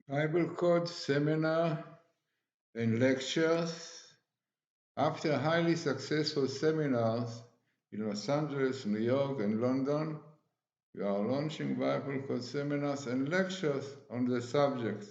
Bible Code seminar and lectures. After highly successful seminars in Los Angeles, New York, and London, we are launching Bible Code seminars and lectures on the subject.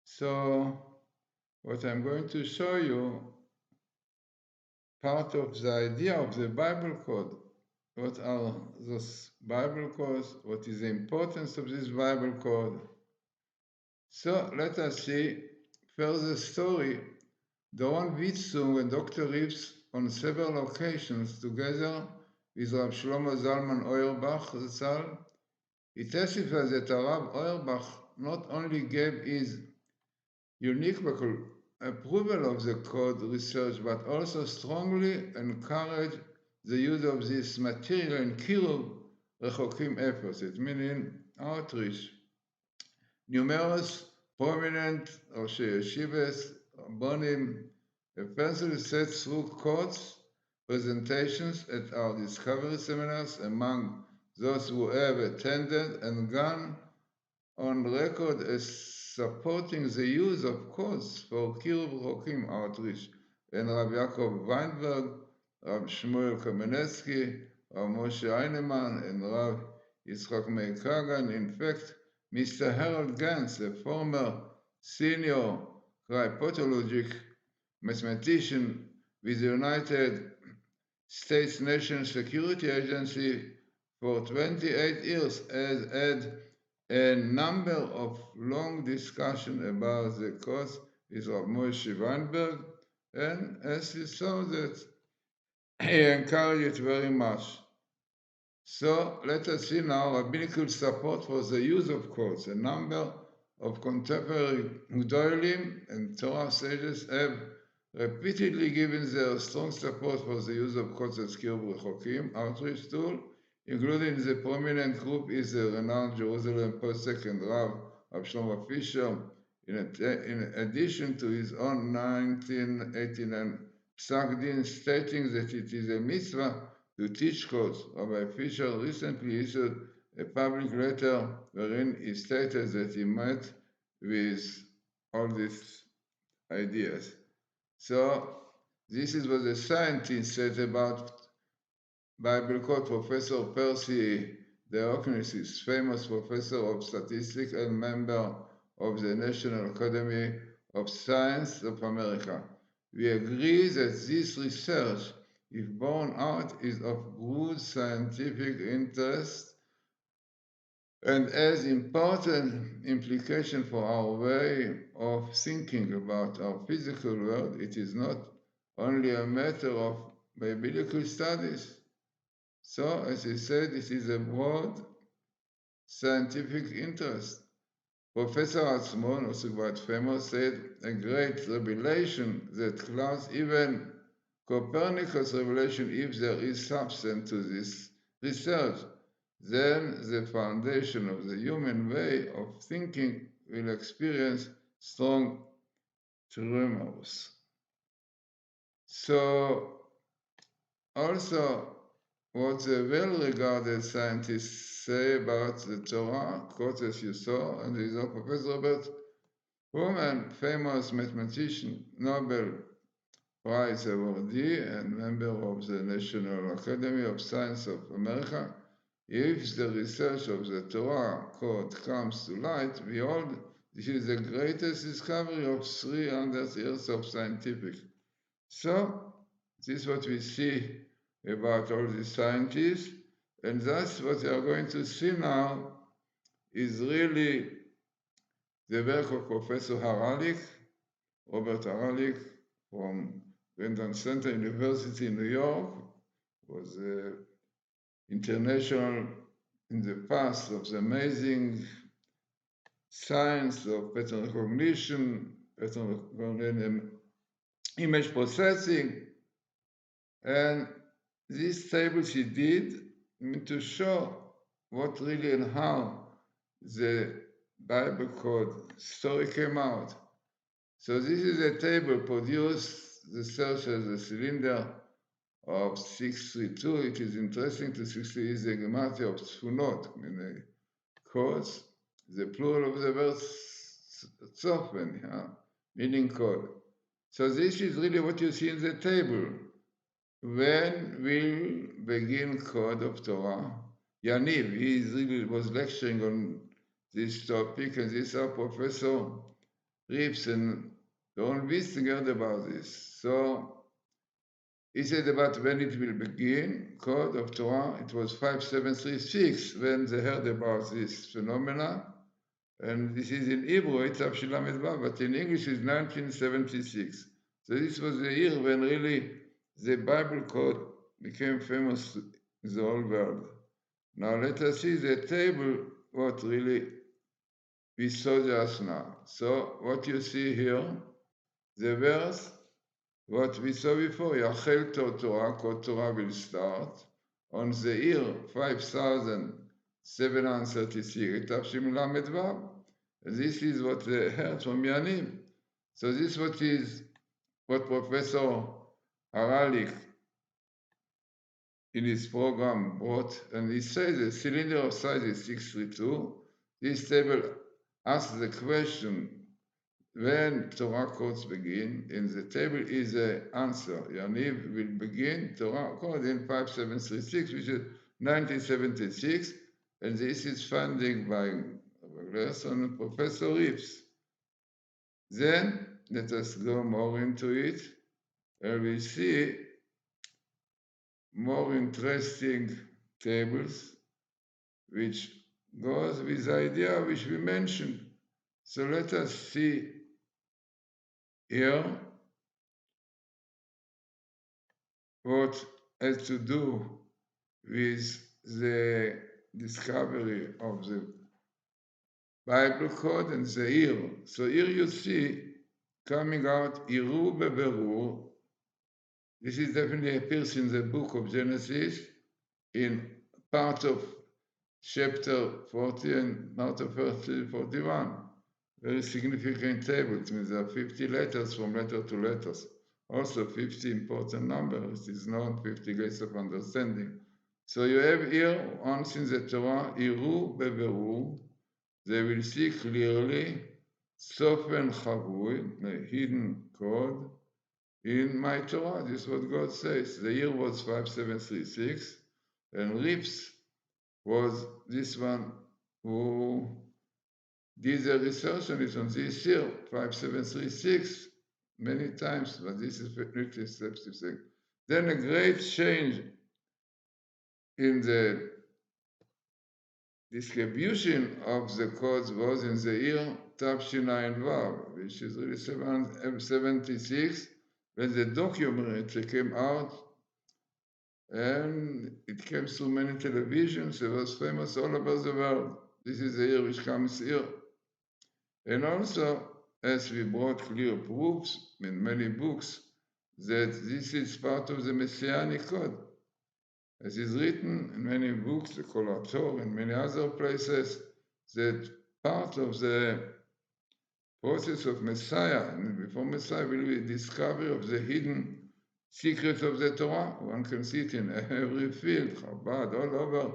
So, what I'm going to show you, part of the idea of the Bible Code. What are those Bible codes? What is the importance of this Bible Code? So let us see further story. Doron Witzung and Dr. Reeves on several occasions together with Rab Shlomo Zalman Auerbach Zatzal. He testifies that Rab Auerbach not only gave his univocal approval of the code research, but also strongly encouraged the use of this material in Kiruv Rechokim efforts, it meaning outreach. Numerous prominent Roshei Yeshivas, Rabbonim, have personally sat through course presentations at our discovery seminars among those who have attended and gone on record as supporting the use of codes for Kiruv Rokim outreach, and Rav Yaakov Weinberg, Rav Shmuel Kamenetsky, Rav Moshe Einemann, and Rav Yitzchak Meir Kagan. In fact, Mr. Harold Gantz, a former senior cryptologic mathematician with the United States National Security Agency for 28 years, has had a number of long discussions about the cause with Rav Moshe Weinberg, and as you saw that he encouraged it very much. So let us see now rabbinical support for the use of codes. A number of contemporary Gedolim and Torah sages have repeatedly given their strong support for the use of codes as Kiruv Rechokim outreach tool, including the prominent group is the renowned Jerusalem posek and Rav Shlomo Fisher, in addition to his own 1989 psak din stating that it is a mitzvah to teach codes. Rabbi Fisher recently issued a public letter wherein he stated that he met with all these ideas. So this is what the scientist said about Bible Code. Professor Percy Dioknesis, famous professor of statistics and member of the National Academy of Science of America. We agree that this research, if borne out, is of good scientific interest and has important implication for our way of thinking about our physical world. It is not only a matter of biblical studies. So, as he said, it is a broad scientific interest. Professor Atzmon, also quite famous, said a great revelation that clouds even Copernicus' revelation. If there is substance to this research, then the foundation of the human way of thinking will experience strong tremors. So, also, what the well-regarded scientists say about the Torah, quote as you saw, and there is Professor Robert Woman, famous mathematician, Nobel Prize awardee, and member of the National Academy of Science of America. If the research of the Torah code comes to light, behold, this is the greatest discovery of 300 years of scientific. So, this is what we see about all these scientists, and that's what we are going to see now is really the work of Professor Haralik, Robert Haralik, from Renton Center University in New York, was international in the past of the amazing science of pattern recognition, image processing, and these tables he did to show what really and how the Bible code story came out. So this is a table produced, the search as a cylinder of 632. It is interesting to see is the gematria of Tfunot, in the codes, the plural of the word soften, meaning code. So this is really what you see in the table. When will begin code of Torah? Yaniv, he really was lecturing on this topic, and this our Professor Rips and Ron Wiesting heard about this. So he said about when it will begin, code of Torah, it was 5736 when they heard about this phenomena. And this is in Hebrew, it's Avshilamed Vav, but in English it's 1976. So this was the year when really the Bible code became famous in the whole world. Now let us see the table, what really we saw just now. So what you see here, the verse, what we saw before, Yachel Torah, code Torah will start on the year 5736, Tavshim Lamed Vav. This is what they heard from Yanim. So this what Professor Haralik in his program brought, and he says the cylinder of size is 632. This table asks the question when Torah codes begin. In the table is the answer. Yaniv will begin Torah code in 5736, which is 1976, and this is funding by Glazerson and Professor Rips. Then let us go more into it, and we see more interesting tables, which goes with the idea which we mentioned. So let us see here what has to do with the discovery of the Bible code and the year. So here you see coming out Iru Beberu. This is definitely appears in the book of Genesis in part of chapter 40 and part of verse 41. Very significant table. It means there are 50 letters from letter to letters. Also 50 important numbers. It is known 50 gates of understanding. So you have here once in the Torah, Iru Beberu. They will see clearly Sofen Chavui, the hidden code, in my Torah. This is what God says. The year was 5736, and Rips was this one who did the research on it on this year, 5736, many times, but this is definitely steps to say. Then a great change in the distribution of the codes was in the year Tavshinayin Vav, which is really 76, when the documentary came out, and it came through many televisions. It was famous all over the world. This is the year which comes here. And also, as we brought clear proofs in many books, that this is part of the Messianic code. As is written in many books, the Kolator and many other places, that part of the process of Messiah, and before Messiah will be discovery of the hidden secrets of the Torah. One can see it in every field, Chabad, all over.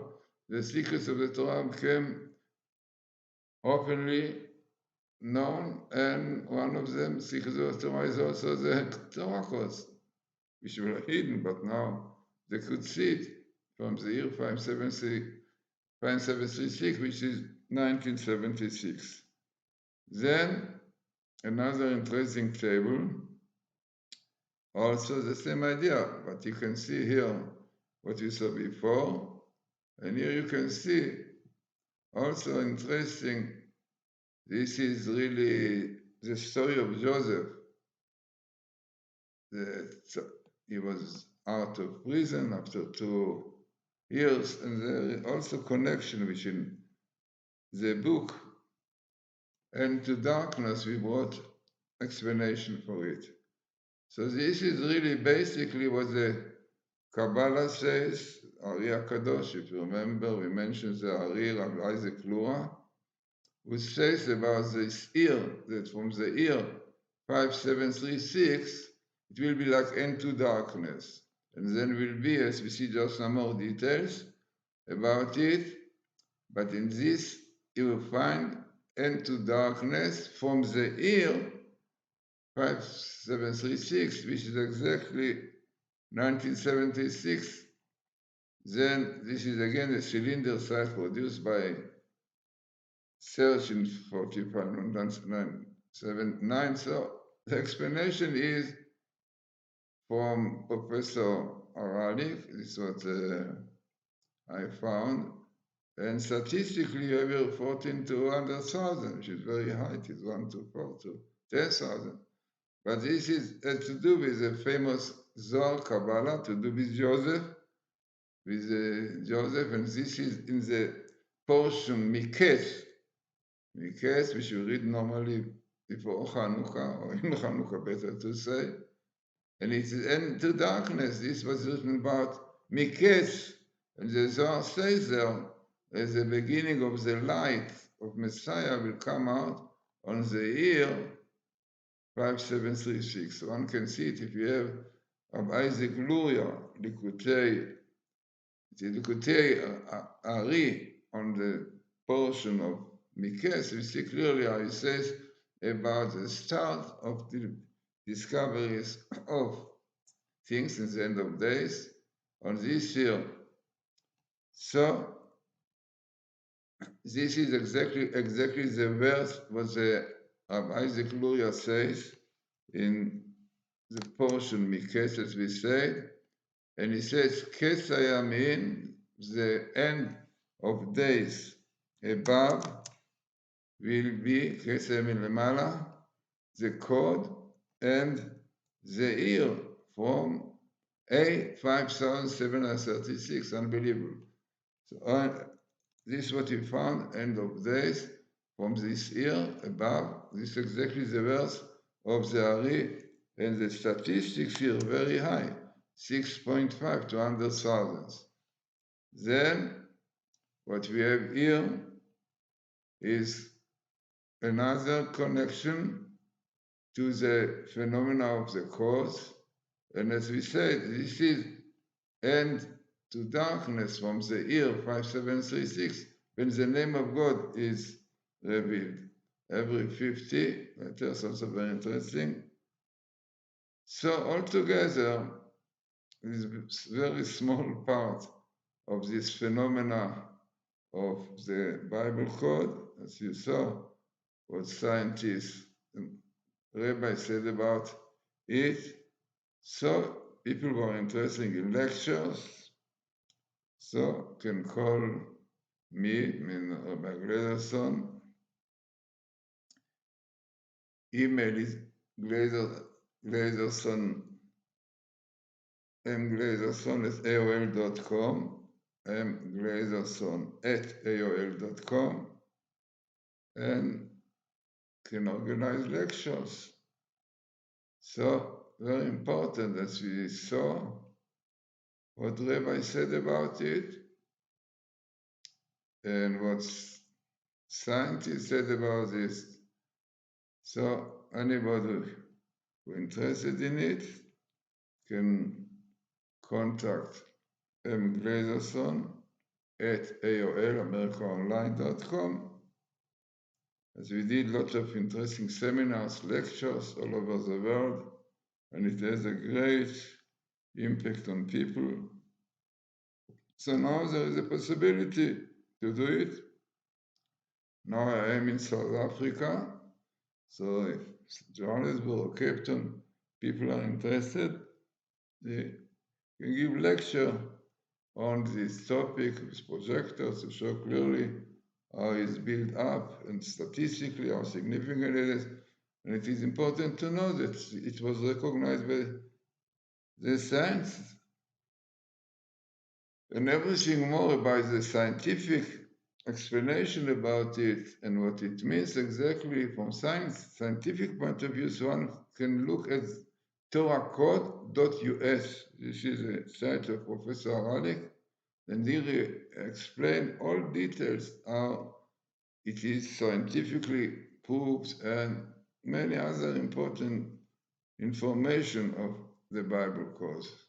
The secrets of the Torah became openly known, and one of them, secrets of the Torah, is also the Torah codes, which were hidden, but now they could see it from the year 5736, which is 1976. Then another interesting table, also the same idea, but you can see here what you saw before, and here you can see also interesting. This is really the story of Joseph. He was out of prison after 2 years, and there is also connection between the book and to darkness. We brought explanation for it. So this is really basically what the Kabbalah says, Ari HaKadosh. If you remember, we mentioned the Ari Rabbi Isaac Lura, who says about this year, that from the year 5736, it will be like into darkness. And then will be, as we see just some more details about it, but in this you will find into darkness from the year 5736, which is exactly 1976. Then this is again a cylinder size produced by Search in 45.979. So the explanation is from Professor Aralik. This is what I found. And statistically, over 14 to 100,000, which is very high. It is 1 to 4 to 10,000. But this is to do with the famous Zohar Kabbalah, to do with Joseph, and this is in the portion Miketz, which you read normally before Hanukkah, or in Hanukkah, better to say. And it is into darkness. This was written about Miketz, and the Zohar says there, as the beginning of the light of Messiah will come out on the year 5736. One can see it if you have of Isaac Luria, Likutei Ari on the portion of Miketz. We see clearly how he says about the start of the discoveries of things in the end of days on this year. So this is exactly the verse what the Isaac Luria says in the portion Miketz, as we said, and he says Ketz Hayamin, the end of days above will be Ketz Hayamin Lemala, the code, and the year from A 5736, unbelievable. So this is what he found, end of days, from this year above. This is exactly the verse of the Ari, and the statistics here very high, 6.5 to 100,000. Then what we have here is another connection to the phenomena of the cause. And as we said, this is end to darkness from the year 5736, when the name of God is revealed. Every 50, that's also very interesting. So altogether, this very small part of this phenomena of the Bible code, as you saw, what scientists and rabbis said about it. So people were interested in lectures, so can call me, Rabbi Glazerson. Email is Glazerson, mglazerson@aol.com, mglazerson@aol.com, and can organize lectures. So very important, as we saw what Rabbi said about it and what scientists said about this. So anybody who is interested in it can contact mglazerson@AOL, americaonline.com. As we did lots of interesting seminars, lectures all over the world, and it has a great impact on people. So now there is a possibility to do it. Now I am in South Africa, so if Johannesburg or Cape Town people are interested, they can give lecture on this topic with projectors to show clearly how it's built up and statistically how significant it is. And it is important to know that it was recognized by the science. And everything more about the scientific explanation about it and what it means exactly from scientific point of view, so one can look at torahcode.us. This is a site of Professor Aralik, and he explained all details how it is scientifically proved and many other important information of the Bible cause.